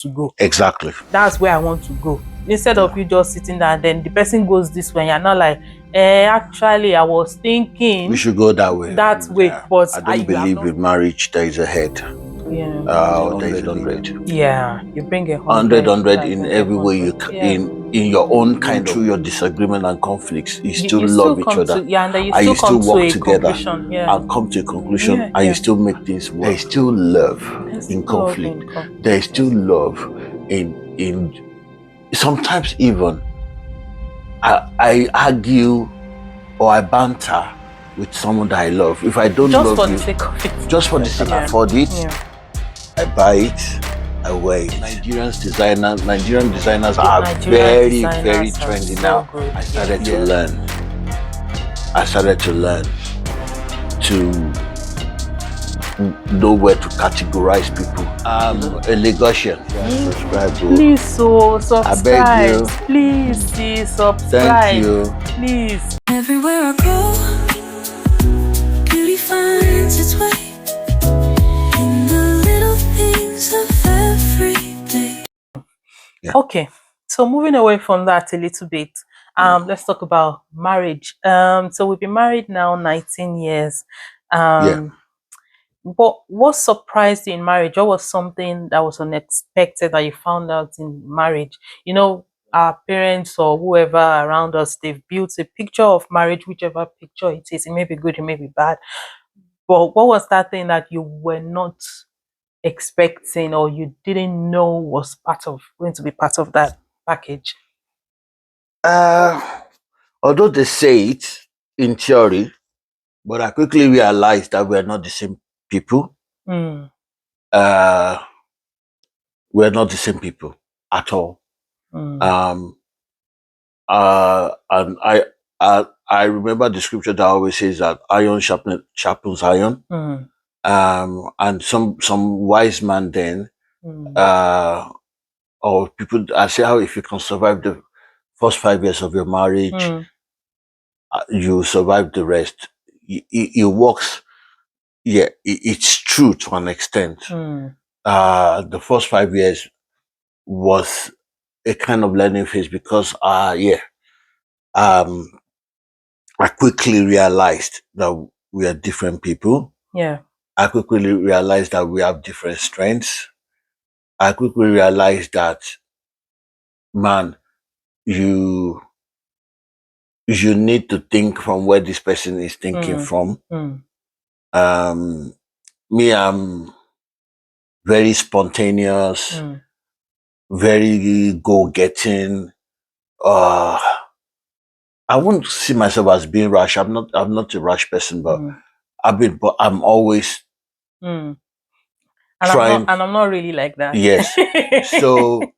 to go. Exactly. That's where I want to go. Instead of you just sitting there and then the person goes this way and you're not like, actually I was thinking we should go that way. But I don't believe with marriage there is a head. Yeah. There is a lead. Yeah, you bring 100 in every way you in your own kind through your disagreement and conflicts. You still love each other. And then you still work together and come to a conclusion, and you still make things work. There is still love in conflict. There is still love in sometimes even I argue or I banter with someone that I love. If I don't love you, just for the sake of it, I afford it, I buy it, I wear it. Nigerian designers are very trendy now. I started to learn. I started to learn to know where to categorize people. I'm a Lagosian. Subscribe. Please, subscribe. I beg you. Please, subscribe. Thank you. Please. Everywhere I go, beauty finds its way in the little things of every day. Yeah. Okay, so moving away from that a little bit, let's talk about marriage. So we've been married now 19 years. What surprised you in marriage? What was something that was unexpected that you found out in marriage? You know, our parents or whoever around us, they've built a picture of marriage, whichever picture it is. It may be good, it may be bad. But what was that thing that you were not expecting or you didn't know was going to be part of that package? Although they say it in theory, but I quickly realized that we are not the same people. We're not the same people at all. And I remember the scripture that always says that iron sharpens iron. And some wise man then, or people, I say, how if you can survive the first 5 years of your marriage, you survive the rest. It works. Yeah, it's true to an extent. The first 5 years was a kind of learning phase because, I quickly realized that we are different people. I quickly realized that we have different strengths. I quickly realized that, man, you need to think from where this person is thinking from. Me, I'm very spontaneous, very go-getting. I wouldn't see myself as being rash. I'm not a rash person, but I'm always trying. And I'm not really like that. Yes. So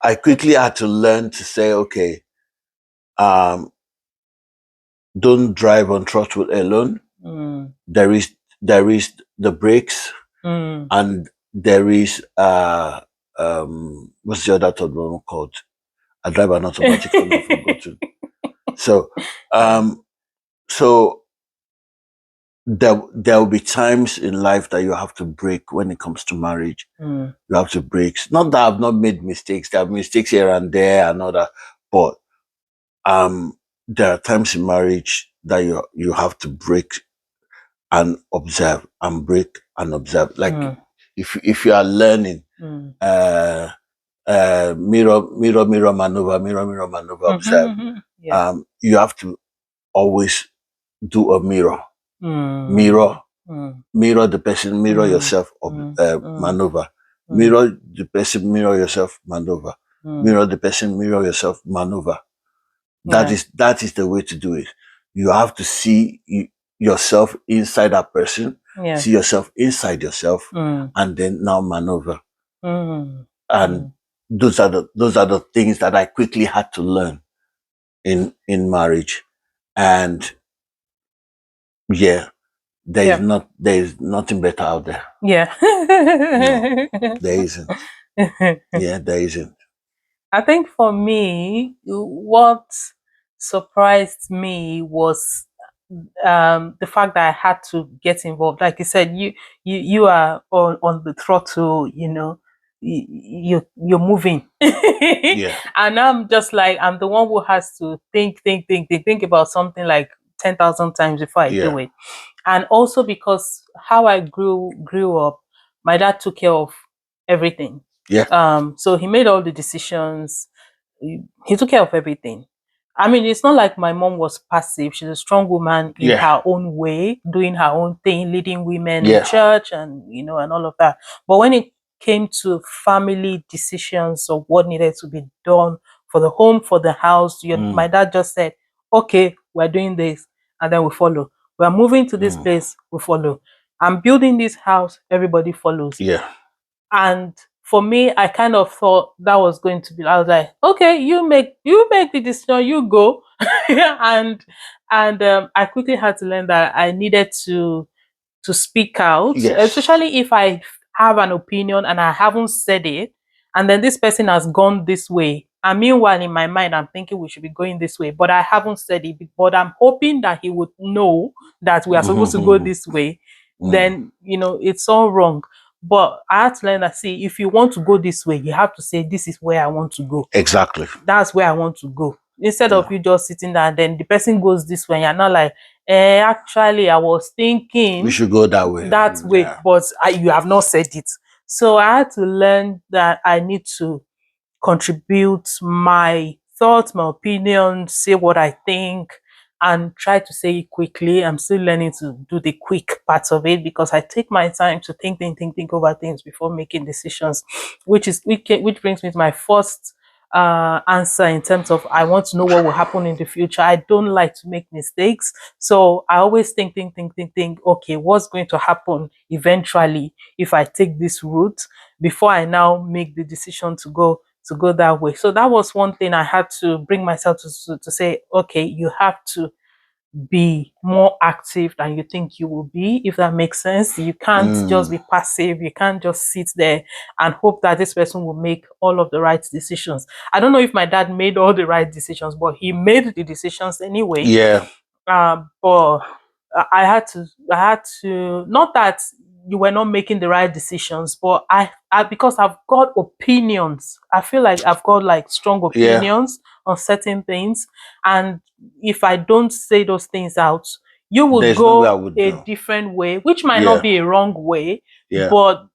I quickly had to learn to say, okay, don't drive on throttle alone. There is the brakes, and there is what's the other third one called? I drive an automatic phone. I forgot to. So there will be times in life that you have to brake when it comes to marriage. You have to brake. Not that I've not made mistakes. There are mistakes here and there and all that, but there are times in marriage that you have to brake and observe, and brake and observe. Like if you are learning, mirror maneuver, observe. You have to always do a mirror. Mirror the person, mirror yourself, maneuver. Mirror the person, mirror yourself, maneuver. Mirror the person, mirror yourself, maneuver. That is the way to do it. You have to see yourself inside that person, see yourself inside yourself, and then now maneuver. And those are the things that I quickly had to learn in marriage. And there is nothing better out there. No, there isn't. There isn't. I think for me, what surprised me was the fact that I had to get involved. Like you said, you are on the throttle, you know, you're moving. Yeah. And I'm just like, I'm the one who has to think about something like 10,000 times before I do it. And also because how I grew up, my dad took care of everything. So he made all the decisions. He took care of everything. I mean, it's not like my mom was passive. She's a strong woman in her own way, doing her own thing, leading women in church and, you know, and all of that. But when it came to family decisions of what needed to be done for the home, for the house, my dad just said, okay, we're doing this, and then we follow. We're moving to this place, we follow. I'm building this house, everybody follows. And for me, I kind of thought that was going to be, I was like, okay, you make the decision, you go. and I quickly had to learn that I needed to speak out, especially if I have an opinion and I haven't said it, and then this person has gone this way. And meanwhile, in my mind, I'm thinking we should be going this way, but I haven't said it. But I'm hoping that he would know that we are supposed to go this way. Then, you know, it's all wrong. But I had to learn that, see, if you want to go this way, you have to say, this is where I want to go. Exactly. That's where I want to go. Instead of you just sitting there and then the person goes this way, and you're not like, actually, I was thinking we should go that way. But you have not said it. So I had to learn that I need to contribute my thoughts, my opinions, say what I think, and try to say it quickly. I'm still learning to do the quick parts of it because I take my time to think over things before making decisions, which brings me to my first answer in terms of I want to know what will happen in the future. I don't like to make mistakes. So I always think, okay, what's going to happen eventually if I take this route before I now make the decision to go that way. So that was one thing I had to bring myself to say, okay, you have to be more active than you think you will be, if that makes sense. You can't just be passive. You can't just sit there and hope that this person will make all of the right decisions. I don't know if my dad made all the right decisions, but he made the decisions anyway. But I had to, not that you were not making the right decisions, but I because I've got opinions. I feel like I've got like strong opinions on certain things, and if I don't say those things out, you would go a different way, which might not be a wrong way, but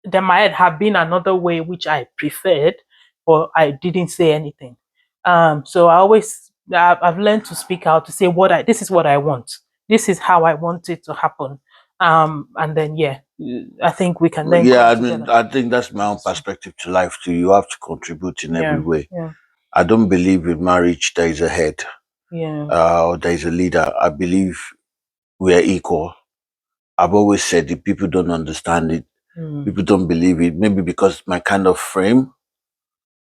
there might have been another way which I preferred, but I didn't say anything. So I've learned to speak out, to say this is what I want. This is how I want it to happen. And then I think we can then I think that's my own perspective to life too. You have to contribute in every way. I don't believe in marriage there is a head or there is a leader. I believe we are equal. I've always said it, people don't understand it. People don't believe it. Maybe because my kind of frame.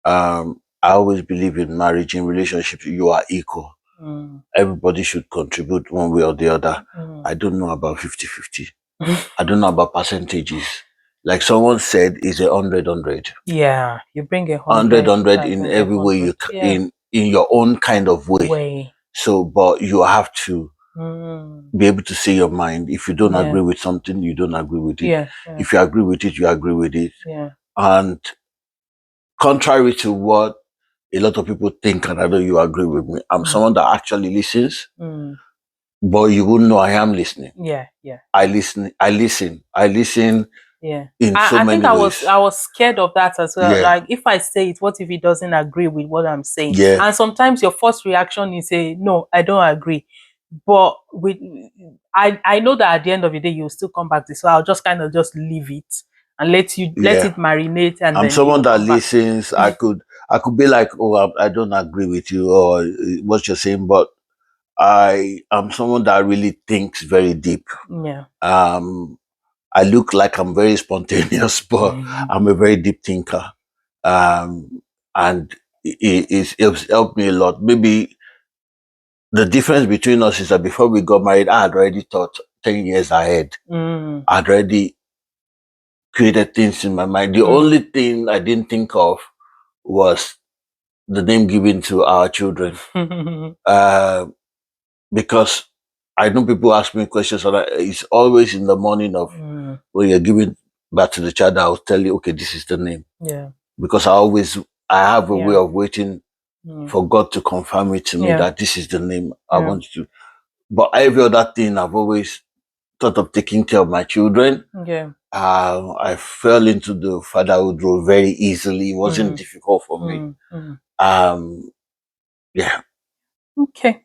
I always believe in marriage, in relationships, you are equal. Everybody should contribute one way or the other. I don't know about 50-50. I don't know about percentages. Like someone said, it's 100-100. Yeah, you bring 100-100 in every way you can, in your own kind of way. So, but you have to be able to say your mind. If you don't agree with something, you don't agree with it. If you agree with it, you agree with it. And contrary to what a lot of people think, and I know you agree with me, I'm someone that actually listens. But you wouldn't know I am listening. I listen. In so many ways. I was scared of that as well. Like, if I say it, what if he doesn't agree with what I'm saying? And sometimes your first reaction is say, no, I don't agree. But I know that at the end of the day you'll still come back to, so I'll just kind of just leave it and let it marinate. And I'm someone that listens. I could be like, oh, I don't agree with you or what you're saying, but I am someone that really thinks very deep. I look like I'm very spontaneous, but I'm a very deep thinker. And it's helped me a lot. Maybe the difference between us is that before we got married, I had already thought 10 years ahead. I'd already created things in my mind. The only thing I didn't think of was the name given to our children. Because I know people ask me questions, and it's always in the morning of when you're giving back to the child, I'll tell you, okay, this is the name. Yeah. Because I have a way of waiting for God to confirm it to me that this is the name I want you to. But every other thing, I've always thought of taking care of my children. Yeah. I fell into the fatherhood role very easily. It wasn't difficult for me. Yeah. Okay.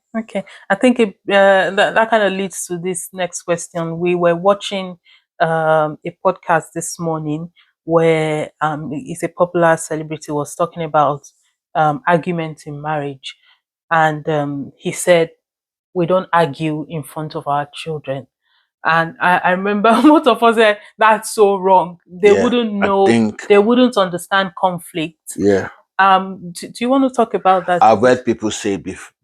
I think that kind of leads to this next question. We were watching a podcast this morning where it's a popular celebrity was talking about arguments in marriage, and he said we don't argue in front of our children. And I remember most of us said that's so wrong. They wouldn't know. They wouldn't understand conflict. Yeah. Do you want to talk about that? I've heard people say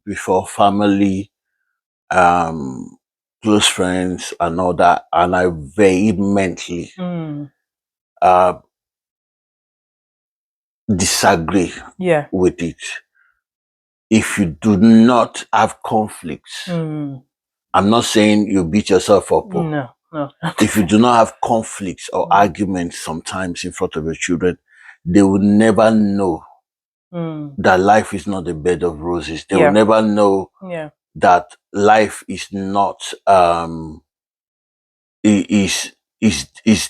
before family, close friends and all that, and I vehemently disagree with it. If you do not have conflicts, I'm not saying you beat yourself up. No. If you do not have conflicts or arguments sometimes in front of your children, they will never know that life is not a bed of roses. They will never know that life is not is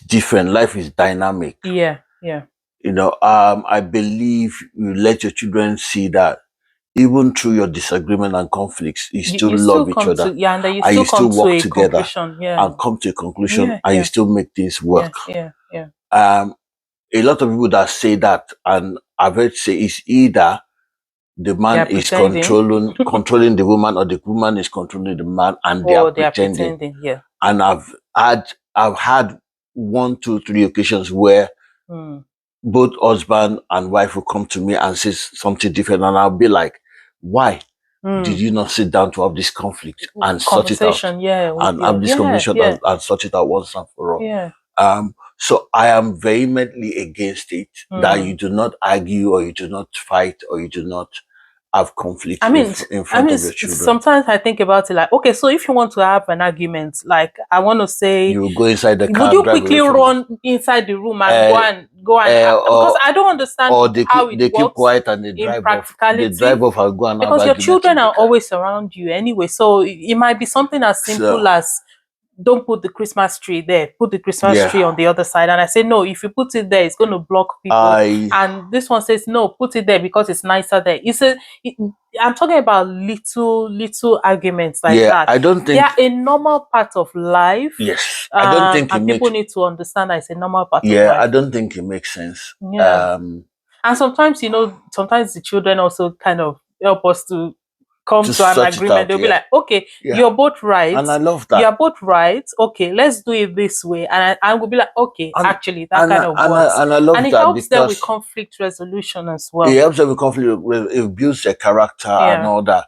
different. Life is dynamic. Yeah. You know, I believe you let your children see that even through your disagreement and conflicts, you still love each other. And you still work together and come to a conclusion, and you still make things work. A lot of people that say that, and I've heard say, is either the man is controlling the woman, or the woman is controlling the man, and they are pretending. And I've had 1, 2, 3 occasions where both husband and wife will come to me and say something different, and I'll be like, why did you not sit down to have this conflict and sort it out? And have this conversation and sort it out once and for all. So I am vehemently against it, that you do not argue, or you do not fight, or you do not have conflict in front of your children. Sometimes I think about it like, okay, so if you want to have an argument, like I want to say, you go inside the car, would you quickly run inside the room and go and because I don't understand how it they works keep quiet and they drive off. They drive off and go and because your children are always around you anyway. So it might be something as simple as, don't put the Christmas tree there, put the Christmas tree on the other side. And I say, no, if you put it there, it's going to block people. And this one says, no, put it there because it's nicer there. I'm talking about little arguments like that. I don't think they are a normal part of life. Yes. I don't think and people need to understand that it's a normal part of life. Yeah, I don't think it makes sense. And sometimes, sometimes the children also kind of help us to come to an agreement. They'll be like, okay, you're both right. And I love that. You're both right. Okay, let's do it this way. And I will be like, okay, actually, that kind of works. And I love that. And it helps them with conflict resolution as well. It helps them with conflict. It builds their character and all that.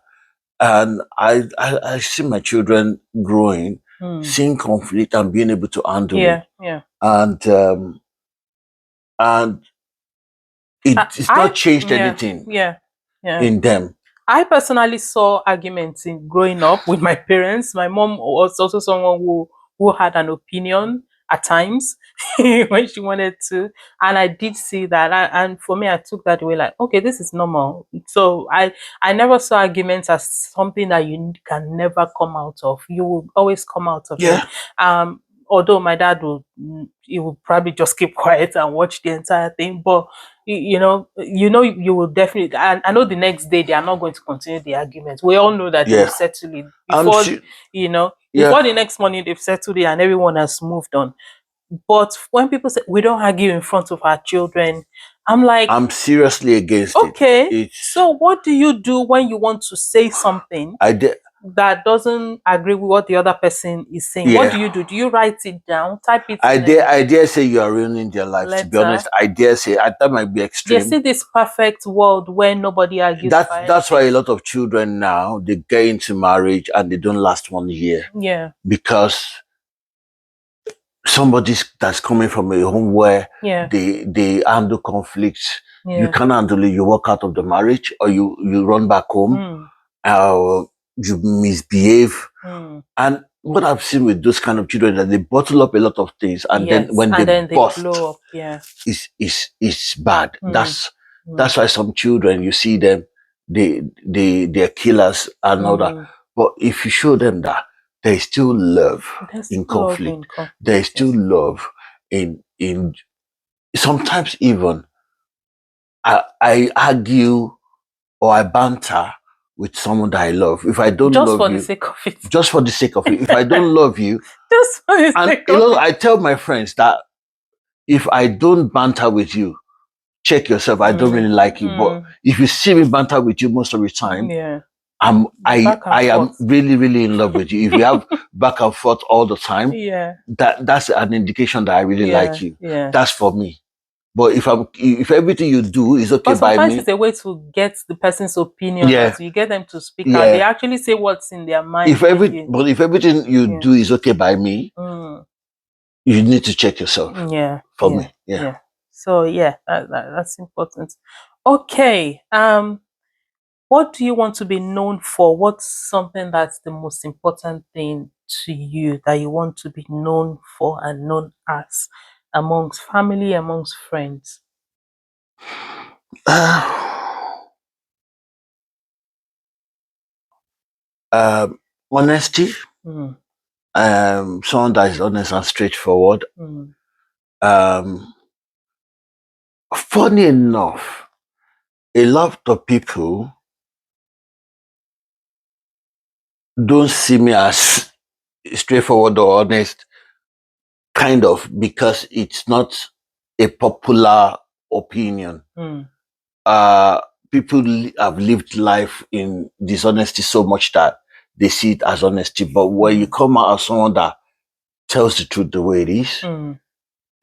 And I see my children growing, seeing conflict and being able to handle it. And it's not changed anything in them. I personally saw arguments in growing up with my parents. My mom was also someone who had an opinion at times when she wanted to. And I did see that. And for me, I took that away like, okay, this is normal. So I never saw arguments as something that you can never come out of. You will always come out of it. Although my dad would probably just keep quiet and watch the entire thing. But you will definitely, and I know the next day they are not going to continue the argument. We all know that they've settled it before, before the next morning they've settled it and everyone has moved on. But when people say we don't argue in front of our children, I'm like, I'm seriously against it. Okay, so what do you do when you want to say something that doesn't agree with what the other person is saying? What do you do? Do you write it down, type it? I dare say you are ruining their life. To be honest, I dare say that might be extreme. They see this perfect world where nobody argues. That's why a lot of children now, they get into marriage and they don't last 1 year. Because somebody that's coming from a home where they handle conflicts, you can't handle it. You walk out of the marriage, or you run back home. You misbehave, and what I've seen with those kind of children that they bottle up a lot of things, and then when they burst, blow up, it's bad. That's why some children, you see them, they're killers and all that. But if you show them that there is still love in conflict, there is still love in sometimes even I argue or I banter with someone that I love. If I don't love you, just for the sake of it. Just for the sake of it. If I don't love you, just for the sake of it. I tell my friends that if I don't banter with you, check yourself. I don't really like you. But if you see me banter with you most of the time, I am really, really in love with you. If you have back and forth all the time, that's an indication that I really like you. That's for me. But if everything you do is okay by me, sometimes it's a way to get the person's opinion. So you get them to speak out. They actually say what's in their mind. But if everything you do is okay by me, you need to check yourself. For me. So that's important. Okay. What do you want to be known for? What's something that's the most important thing to you that you want to be known for and known as amongst family, amongst friends? Honesty. Someone that is honest and straightforward. Funny enough, a lot of people don't see me as straightforward or honest, kind of, because it's not a popular opinion. People have lived life in dishonesty so much that they see it as honesty. But when you come out as someone that tells the truth the way it is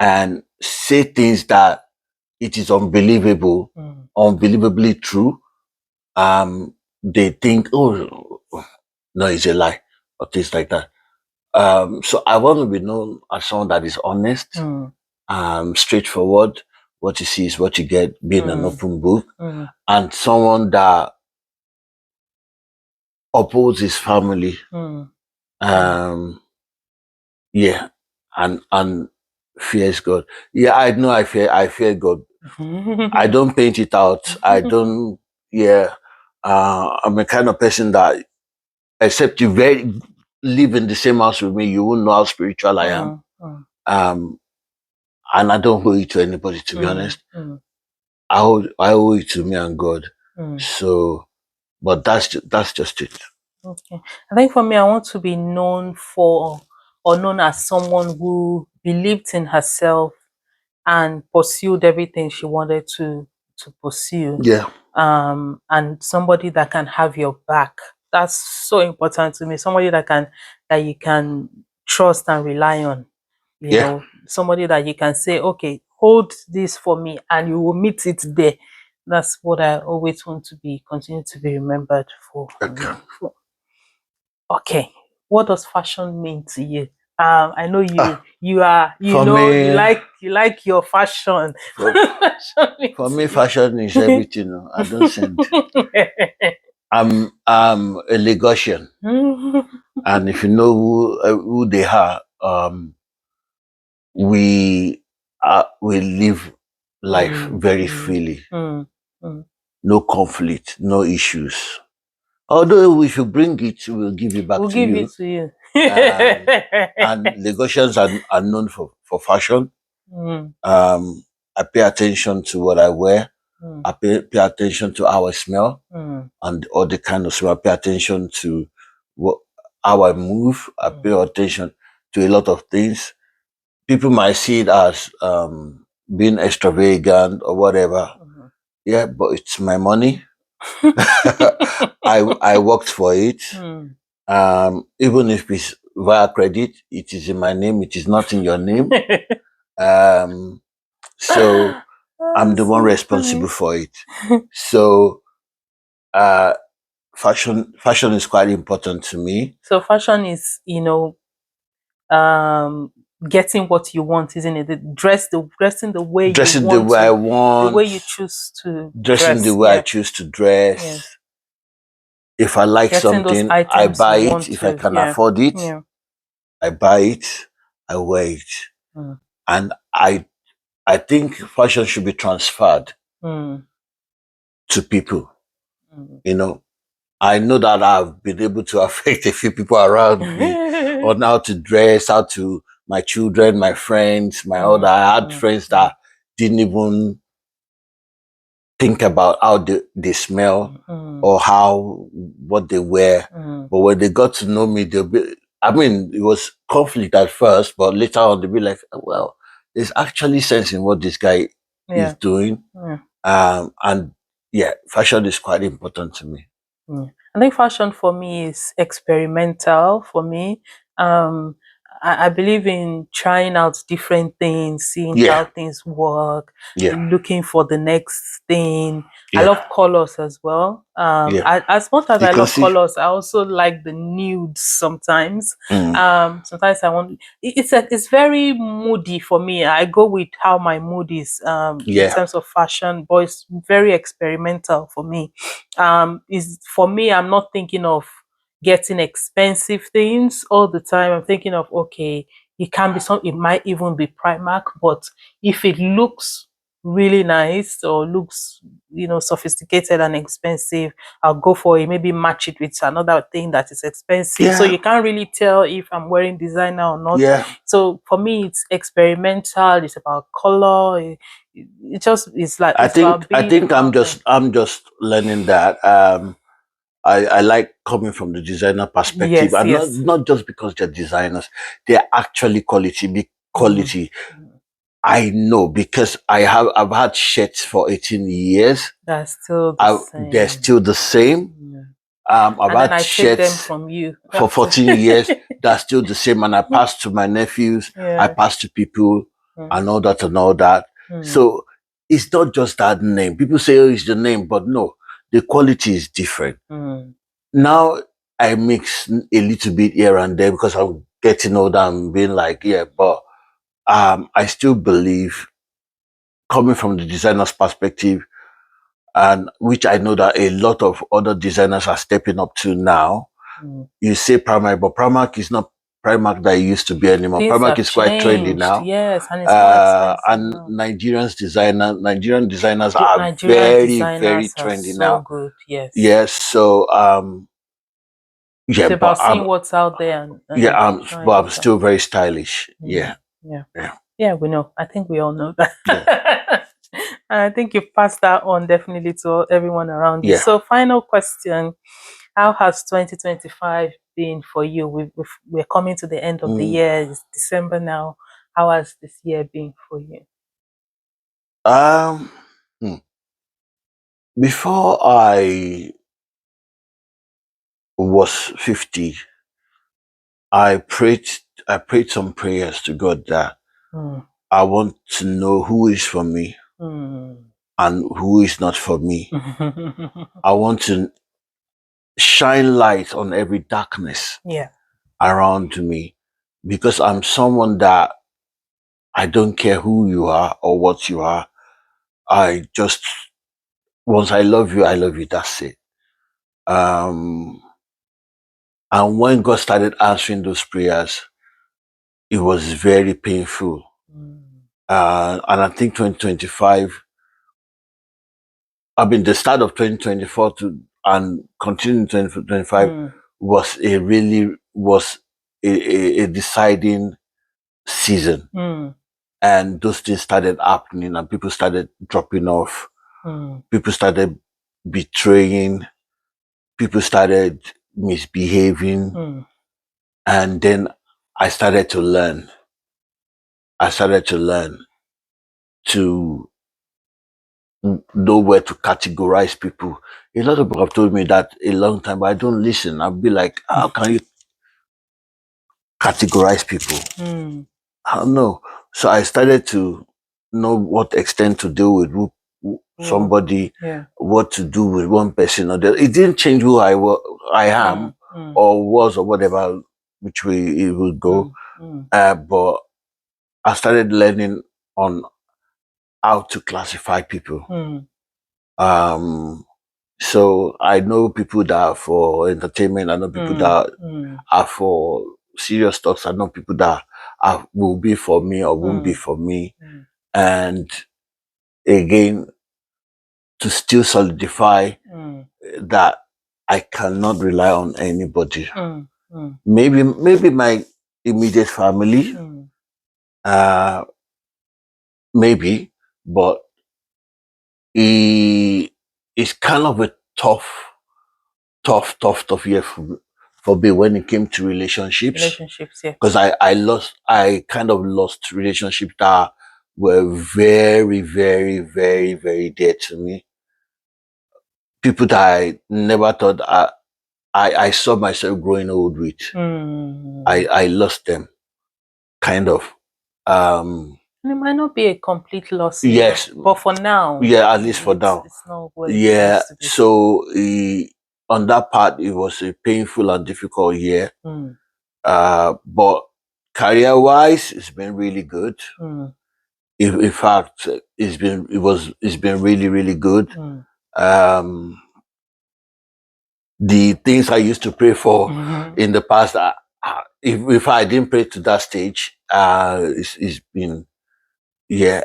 and say things that it is unbelievable, unbelievably true, they think, oh, no, it's a lie, or things like that. So I want to be known as someone that is honest, straightforward. What you see is what you get, being an open book, and someone that upholds his family. And fears God. I know I fear God. I don't paint it out. I don't. I'm a kind of person that, except you live in the same house with me, you won't know how spiritual I am. And I don't owe it to anybody, to be honest. I owe it to me and God. So, but that's just it. Okay. I think for me, I want to be known for, or known as someone who believed in herself and pursued everything she wanted to pursue. And somebody that can have your back. That's so important to me. Somebody that you can trust and rely on. You know, somebody that you can say, okay, hold this for me, and you will meet it there. That's what I always want to continue to be remembered for. Okay, what does fashion mean to you? I know you like your fashion. For me, fashion is everything. I don't send. I'm a Lagosian, and if you know who they are, we live life very freely. No conflict, no issues. Although if you bring it, we'll give it back to you. We'll give it to you. And Lagosians are known for fashion. I pay attention to what I wear. I pay attention to how I smell and all the kind of smell. I pay attention to how I move. I pay attention to a lot of things. People might see it as being extravagant or whatever. But it's my money. I worked for it. Even if it's via credit, it is in my name. It is not in your name. So I'm the one responsible for it. So fashion is quite important to me. So fashion is, getting what you want, isn't it? Dressing the way I want, the way you choose to dressing the way I choose to dress. If I like something, I buy it. If I can afford it, I buy it, I wear it. And I think fashion should be transferred to people. You know, I know that I've been able to affect a few people around me on how to dress, how to, my children, my friends, my other. I had friends that didn't even think about how they smell or what they wear. But when they got to know me, they'll be, I mean, it was conflict at first, but later on they'll be like, well, there's actually sense in what this guy is doing. And yeah, fashion is quite important to me. I think fashion for me is experimental for me. I believe in trying out different things, seeing how things work, looking for the next thing. I love colors as well. As much as I love colors, I also like the nudes sometimes. Sometimes I want, it's very moody for me. I go with how my mood is in terms of fashion, but it's very experimental for me. Is for me, I'm not thinking of getting expensive things all the time. I'm thinking of, okay, it can be some, it might even be Primark, but if it looks really nice or looks, you know, sophisticated and expensive, I'll go for it. Maybe match it with another thing that is expensive. So you can't really tell if I'm wearing designer or not. So for me, it's experimental. It's about color. It just, it's like, I think I'm just learning that. I like coming from the designer perspective, and not just because they're designers, they're actually quality. I know because I've had shirts for 18 years. That's still the same. They're still the same. I've had shirts from you for 14 years. That's still the same, and I pass to my nephews. I pass to people, and all that and all that. So it's not just that name. People say, oh, it's the name, but no, the quality is different. Now I mix a little bit here and there because I'm getting older and being like, yeah, but I still believe, coming from the designer's perspective, and which I know that a lot of other designers are stepping up to now. You say Primark, but Primark is not Primark that it used to be anymore. Things Primark is quite trendy now. Yes, and it's more expensive and now. Nigerian designers are very, very trendy now. Good, yes. Yes, so it's about seeing what's out there and but I'm still very stylish. Yeah, we know. I think we all know that. And I think you passed that on definitely to everyone around you. So final question, how has 2025 been for you? We're coming to the end of the year. It's December now. How has this year been for you? Before I was 50, I prayed some prayers to God that I want to know who is for me and who is not for me. I want to shine light on every darkness around me, because I'm someone that I don't care who you are or what you are. I just, once I love you, that's it. And when God started answering those prayers, it was very painful. And I think 2025, I mean, the start of 2024 and continuing 2025 was a deciding season. And those things started happening, and people started dropping off. People started betraying. People started misbehaving. And then I started to learn. To know where to categorize people. A lot of people have told me that a long time, but I don't listen. I'll be like, how can you categorize people? I don't know. So I started to know what extent to deal with somebody, what to do with one person or the other. It didn't change who I am or was or whatever, which way it would go. But I started learning on how to classify people. So I know people that are for entertainment. I know people that are for serious talks. I know people that will be for me or won't be for me. And again, to still solidify that I cannot rely on anybody. Maybe my immediate family, maybe, but it's kind of a tough year for me when it came to relationships. Yeah. Because I kind of lost relationships that were very, very, very, very dear to me. People that I never thought I saw myself growing old with. I lost them, kind of. It might not be a complete loss. Yes, but for now, yeah, at least for now, it's not what it yeah. used to be. So on that part, it was a painful and difficult year. But career-wise, it's been really good. In fact, it's been really, really good. The things I used to pray for in the past, if I didn't pray to that stage, it's been, yeah.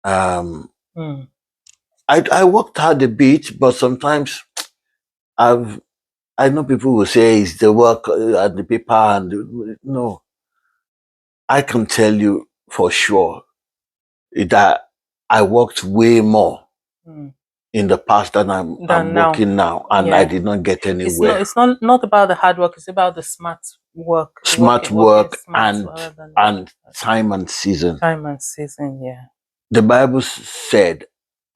I worked hard a bit, but sometimes I know people will say it's the work and the paper, and no. I can tell you for sure that I worked way more in the past than I'm working now, and I did not get anywhere. It's not about the hard work; it's about the smart work. Smart work and time and season. Time and season, yeah. The Bible said,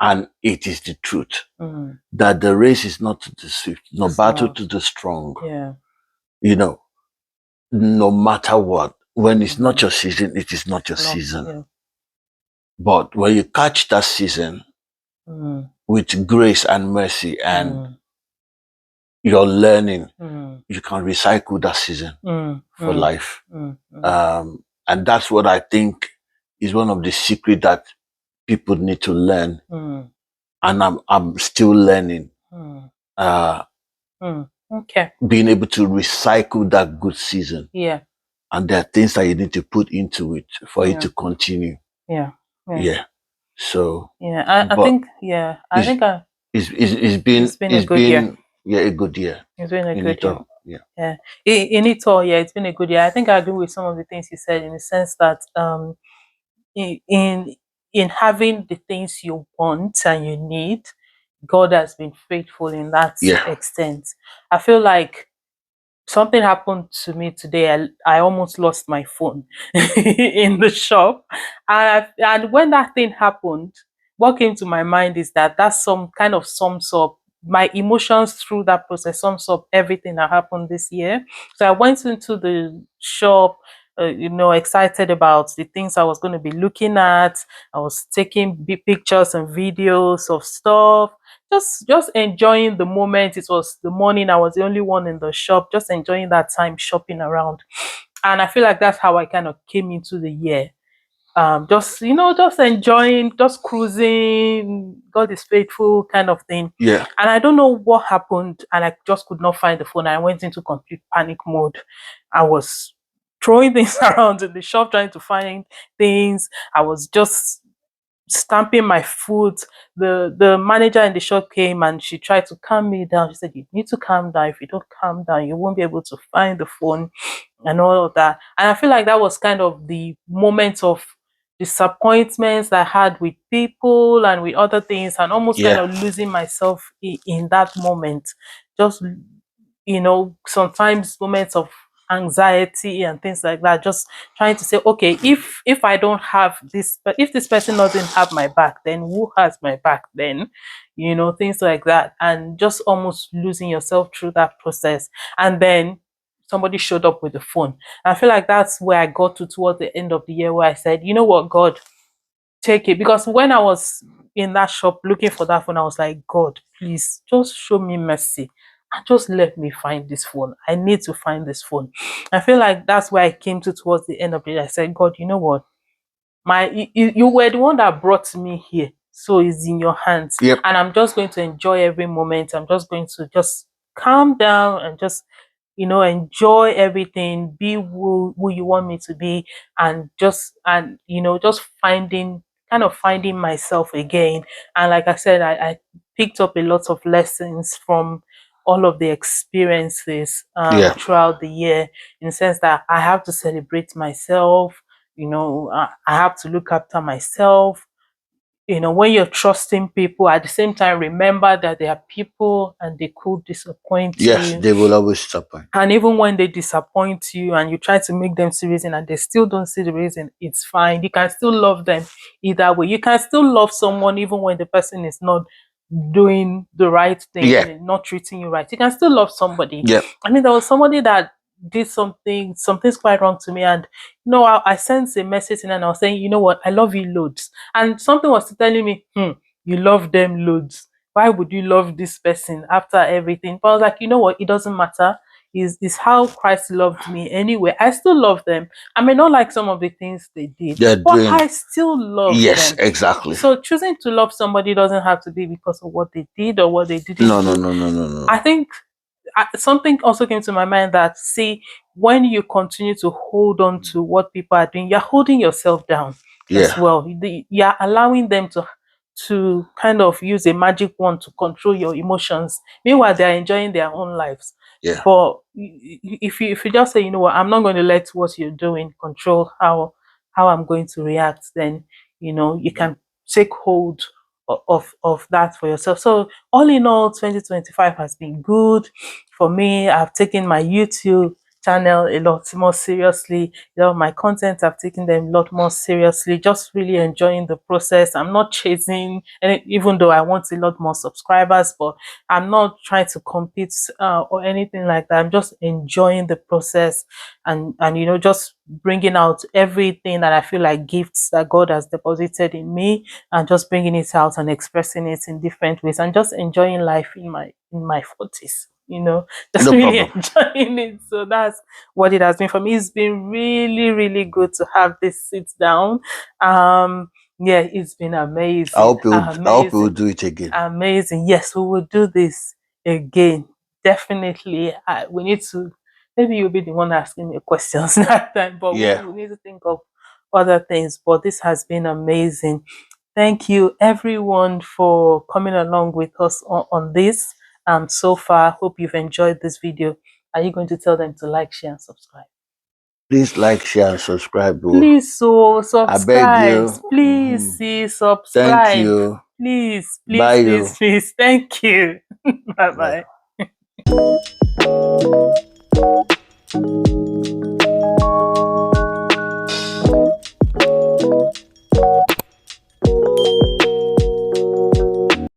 and it is the truth, that the race is not to the swift, no battle to the strong. Yeah. You know, no matter what, when it's not your season, it is not your season. Yeah. But when you catch that season with grace and mercy and you're learning, you can recycle that season for life. And that's what I think is one of the secrets that people need to learn. And I'm still learning. Okay. Being able to recycle that good season. Yeah. And there are things that you need to put into it for it to continue. Yeah. Yeah. So yeah, I think it's been a good year. Yeah, a good year. It's been a good year. Yeah. In it all, yeah, it's been a good year. I think I agree with some of the things you said, in the sense that in having the things you want and you need, God has been faithful in that extent. I feel like something happened to me today. I almost lost my phone in the shop, and when that thing happened, what came to my mind is that's some kind of sums up my emotions through that process, sums up everything that happened this year. So I went into the shop, excited about the things I was going to be looking at. I was taking big pictures and videos of stuff, just enjoying the moment. It was the morning. I was the only one in the shop, just enjoying that time shopping around. And I feel like that's how I kind of came into the year. Just enjoying, just cruising, God is faithful kind of thing. Yeah. And I don't know what happened, and I just could not find the phone. I went into complete panic mode. I was throwing things around in the shop, trying to find things. I was just stamping my foot. The manager in the shop came and she tried to calm me down. She said, "You need to calm down. If you don't calm down, you won't be able to find the phone," and all of that. And I feel like that was kind of the moment of disappointments I had with people and with other things, and almost kind of losing myself in that moment. Just, sometimes moments of anxiety and things like that, just trying to say, okay, if I don't have this, but if this person doesn't have my back, then who has my back then? Things like that, and just almost losing yourself through that process. And then somebody showed up with the phone. I feel like that's where I got to towards the end of the year, where I said, you know what, God, take it. Because when I was in that shop looking for that phone, I was like, God, please just show me mercy and just let me find this phone. I need to find this phone. I feel like that's where I came to towards the end of the year. I said, God, you know what? You were the one that brought me here. So it's in your hands. Yep. And I'm just going to enjoy every moment. I'm just going to just calm down and just you know, enjoy everything, be who you want me to be, and you know, just finding myself again. And like I said, I picked up a lot of lessons from all of the experiences Yeah. throughout the year, in the sense that I have to celebrate myself, you know, I have to look after myself. You know, when you're trusting people, at the same time, remember that they are people and they could disappoint Yes, you. they will always disappoint. And even when they disappoint you and you try to make them see reason and they still don't see the reason, it's fine. You can still love them either way. You can still love someone even when the person is not doing the right thing Yeah. and not treating you right. You can still love somebody. Yeah. I mean, there was somebody that did something's quite wrong to me, and you know, I sent a message in and I was saying, you know what, I love you loads. And something was telling me, you love them loads. Why would you love this person after everything? But I was like, you know what, it doesn't matter. Is how Christ loved me anyway. I still love them. I may not like some of the things they did, They're but doing. I still love Yes, them. exactly. So choosing to love somebody doesn't have to be because of what they did or what they didn't No, no, do. no, no, no, no. I think something also came to my mind that, see, when you continue to hold on to what people are doing, you're holding yourself down as Yeah. well. You're allowing them to kind of use a magic wand to control your emotions. Meanwhile, they're enjoying their own lives. Yeah. But if you just say, you know what, I'm not going to let what you're doing control how I'm going to react, then you know you can take hold of that for yourself. So all in all, 2025 has been good for me. I've taken my YouTube channel a lot more seriously. You know, my content, I've taken them a lot more seriously, just really enjoying the process. I'm not chasing, and even though I want a lot more subscribers, but I'm not trying to compete or anything like that. I'm just enjoying the process, and you know, just bringing out everything that I feel like gifts that God has deposited in me, and just bringing it out and expressing it in different ways, and just enjoying life in my 40s, you know, just No really problem. enjoying it. So that's what it has been for me. It's been really, really good to have this sit down. Yeah, it's been amazing. I hope you will Amazing. do it again. Amazing. Yes, we will do this again. Definitely. We need to, maybe you'll be the one asking me questions that time, but Yeah. we need to think of other things. But this has been amazing. Thank you, everyone, for coming along with us on this. So far, hope you've enjoyed this video. Are you going to tell them to like, share, and subscribe? Please like, share, and subscribe. Please, so I beg subscribe. you. Please, see, Thank subscribe. you. Please, Bye please, you. please, please. Thank you. Bye Bye. bye.